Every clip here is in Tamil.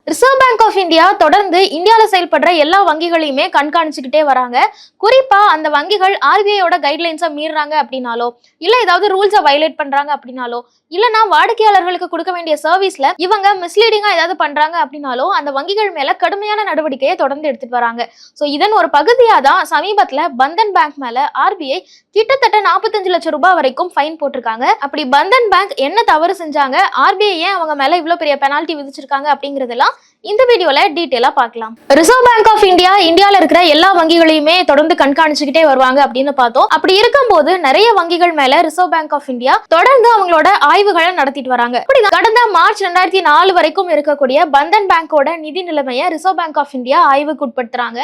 ரிசர்வ் பேங்க் ஆஃப் இந்தியா தொடர்ந்து இந்தியாவில செயல்படுற எல்லா வங்கிகளையுமே கண்காணிச்சுக்கிட்டே வராங்க. குறிப்பா அந்த வங்கிகள் ஆர்பிஐயோட கைட்லைன்ஸை மீறாங்க அப்படின்னாலோ, இல்ல ஏதாவது ரூல்ஸை வயலேட் பண்றாங்க அப்படின்னாலோ, இல்லைன்னா வாடிக்கையாளர்களுக்கு கொடுக்க வேண்டிய சர்வீஸ்ல இவங்க மிஸ்லீடிங்கா ஏதாவது பண்றாங்க அப்படின்னாலோ, அந்த வங்கிகள் மேல கடுமையான நடவடிக்கையை தொடர்ந்து எடுத்துட்டு வராங்க. ஸோ இதன் ஒரு பகுதியா தான் சமீபத்துல பந்தன் பேங்க் மேல ஆர்பிஐ கிட்டத்தட்ட 45 லட்சம் ரூபாய் வரைக்கும் ஃபைன் போட்டிருக்காங்க. அப்படி பந்தன் பேங்க் என்ன தவறு செஞ்சாங்க, ஆர்பிஐ ஏன் அவங்க மேல இவ்வளவு பெரிய பெனால்டி விதிச்சிருக்காங்க அப்படிங்கறதெல்லாம் இந்த வீடியோல டீடைலா பார்க்கலாம். ரிசர்வ் பேங்க் ஆஃப் இந்தியால இருக்கிற எல்லா வங்கிகளையுமே தொடர்ந்து கண்காணிச்சுக்கிட்டே வருவாங்க அப்படின்னு பார்த்தோம். அப்படி இருக்கும்போது நிறைய வங்கிகள் மேல ரிசர்வ் பேங்க் ஆஃப் இந்தியா தொடர்ந்து அவங்களோட ஆய்வுகளை நடத்திட்டு வராங்க. கடந்த மார்ச் 2004 வரைக்கும் இருக்கக்கூடிய பந்தன் பேங்கோட நிதி நிலைமையை ரிசர்வ் பேங்க் ஆஃப் இந்தியா ஆய்வுக்கு உட்படுத்துறாங்க.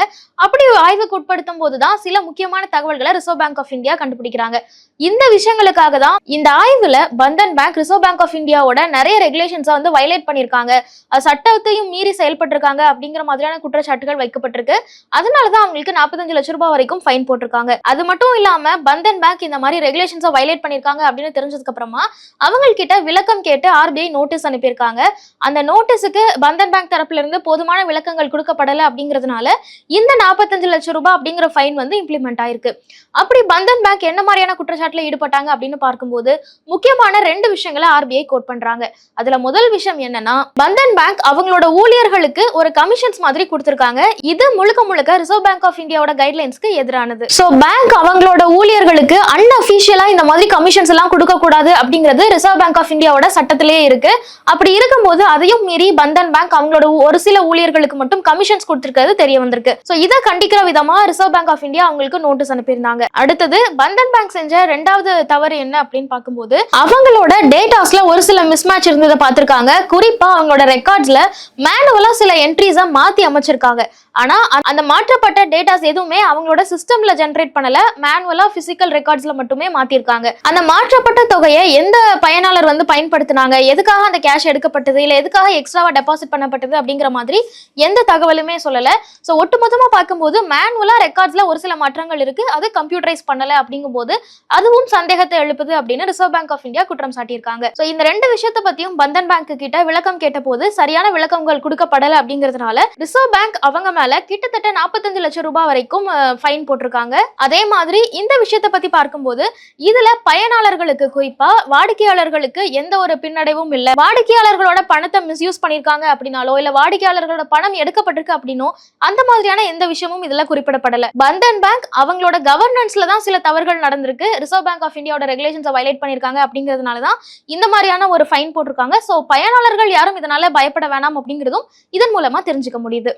அப்படி ஆய்வுக்கு உட்படுத்தும் போதுதான் சில முக்கியமான தகவல்களை ரிசர்வ் பேங்க் ஆஃப் இந்தியா கண்டுபிடிக்கிறாங்க. இந்த விஷயங்களுக்காக தான் இந்த ஆய்வுல Bandhan bank reserve bank of இந்தியாவோட நிறைய ரெகுலேஷன்ஸை வந்து வயலேட் பண்ணிருக்காங்க, சட்டத்தையும் மீறி செயல்பட்டிருக்காங்க அப்படிங்கிற மாதிரியான குற்றச்சாட்டுகள் வைக்கப்பட்டிருக்கு. அதனாலதான் அவங்களுக்கு 45 லட்சம் ரூபாய் வரைக்கும் ஃபைன் போட்டிருக்காங்க. அது மட்டும் இல்லாம பந்தன் பேங்க் இந்த மாதிரி ரெகுலேஷன்ஸை வயலேட் பண்ணிருக்காங்க அப்படின்னு தெரிஞ்சதுக்கு அப்புறமா அவங்க கிட்ட விளக்கம் கேட்டு ஆர்பிஐ நோட்டீஸ் அனுப்பியிருக்காங்க. அந்த நோட்டீஸுக்கு பந்தன் பேங்க் தரப்புல இருந்து போதுமான விளக்கங்கள் கொடுக்கப்படல அப்படிங்கிறதுனால இந்த 45 லட்சம் ரூபாய் அப்படிங்கிற ஃபைன் வந்து இம்ப்ளிமெண்ட் ஆயிருக்கு. அப்படி பந்தன் பேங்க் என்ன மாதிரியான குற்றச்சாட்டுல ஈடுபட்டாங்க அப்படின்னு பார்க்கும்போது முக்கியமான 2 விஷயங்களை ஆர்பிஐ கோட் பண்றாங்க. அதுல முதல் விஷயம் என்னன்னா, பந்தன் பேங்க் அவங்களோட ஊழியர்களுக்கு ஒரு கமிஷன்ஸ் மாதிரி கொடுத்திருக்காங்க. இது முழுக்க முழுக்க ரிசர்வ் பேங்க் ஆஃப் இந்தியாவோட கைட்லைன்ஸ்க்கு எதிரானது. சோ பேங்க் அவங்களோட ஊழியர்களுக்கு அன்அஃபிஷியலா இந்த மாதிரி கமிஷன்ஸ் எல்லாம் கொடுக்க கூடாது அப்படிங்கிறது ரிசர்வ் பேங்க் ஆஃப் இந்தியாவோட சட்டத்திலேயே இருக்கு. அப்படி இருக்கும்போது அதையும் மீறி பந்தன் பேங்க் அவங்களோட ஒரு சில ஊழியர்களுக்கு மட்டும் கமிஷன்ஸ் கொடுத்திருக்கிறது தெரிய வந்திருக்கு. சோ இதை கண்டிக்கிற விதமா ரிசர்வ் பேங்க் ஆஃப் இந்தியா அவங்களுக்கு நோட்டீஸ் அனுப்பியிருந்தாங்க. அடுத்தது பந்தன் பேங்க் செஞ்ச 2வது தவறு என்ன அப்படின்னு பார்க்கும்போது அவங்களோட டேட்டாஸ்ல ஒரு சில மிஸ்மேட்ச் இருந்ததை பார்த்திருக்காங்க. குறிப்பா அவங்களோட ரெக்கார்ட்ஸ்ல மேனுவலா சில என்ட்ரிஸை மாத்தி அமைச்சிருக்காங்க. ஆனா அந்த மாற்றப்பட்ட டேட்டாஸ் எதுவுமே அவங்களோட சிஸ்டம்ல ஜெனரேட் பண்ணல, மேனுவலா பிசிக்கல் ரெக்கார்ட்ஸ்ல மட்டுமே மாத்திருக்காங்க. அந்த மாற்றப்பட்ட தொகையை எந்த பயனாளர் வந்து பயன்படுத்தினாங்க, எதுக்காக அந்த கேஷ் எடுக்கப்பட்டது, இல்ல எதுக்காக எக்ஸ்ட்ராவா டெபாசிட் பண்ணப்பட்டது அப்படிங்கிற மாதிரி எந்த தகவலுமே சொல்லல. சோ ஒட்டுமொத்தமா பார்க்கும்போது மேனுவலா ரெக்கார்ட்ஸ்ல ஒரு சில மாற்றங்கள் இருக்கு, அது கம்ப்யூட்டரைஸ் பண்ணல அப்படிங்கும் போது அதுவும் சந்தேகத்தை எழுப்புது அப்படின்னு ரிசர்வ் பேங்க் ஆஃப் இந்தியா குற்றம் சாட்டியிருக்காங்க. சோ இந்த 2 விஷயத்தை பத்தியும் பந்தன் பேங்க் கிட்ட விளக்கம் கேட்ட போது சரியான விளக்கங்கள் கொடுக்கப்படல அப்படிங்கிறதுனால ரிசர்வ் பேங்க் அவங்க மேல கிட்டத்தட்ட 45 லட்சம் ரூபாய் வரைக்கும் ஃபைன் போட்டிருக்காங்க. அதே மாதிரி இந்த விஷயத்தை பத்தி பார்க்கும்போது இதுல பயனாளர்களுக்கு குறிப்பா வாடிக்கையாளர்களுக்கு எந்த ஒரு பின்னடைவும் இல்ல. வாடிக்கையாளர்களோட பணத்தை மிஸ்யூஸ் பண்ணிருக்காங்க அப்படின்னாலோ, இல்ல வாடிக்கையாளர்களோட பணம் எடுக்கப்பட்டிருக்கு அப்படின்னோ அந்த மாதிரியான எந்த விஷயமும் இதுல குறிப்பிடப்படல. பந்தன் பேங்க் அவங்களோட கவர்னன்ஸ்ல தான் சில தவறுகள் நடந்திருக்கு, ரிசர்வ் பேங்க் ஆஃப் இந்தியாவோட ரெகுலேஷன்ஸை வயலேட் பண்ணிருக்காங்க அப்படிங்கிறதுனால தான் இந்த மாதிரியான ஒரு ஃபைன் போட்டிருக்காங்க. சோ பயனாளர்கள் யாரும் இதனால பயப்பட வேணாம் அப்படிங்கிறதும் இதன் மூலமா தெரிஞ்சுக்க முடியுது.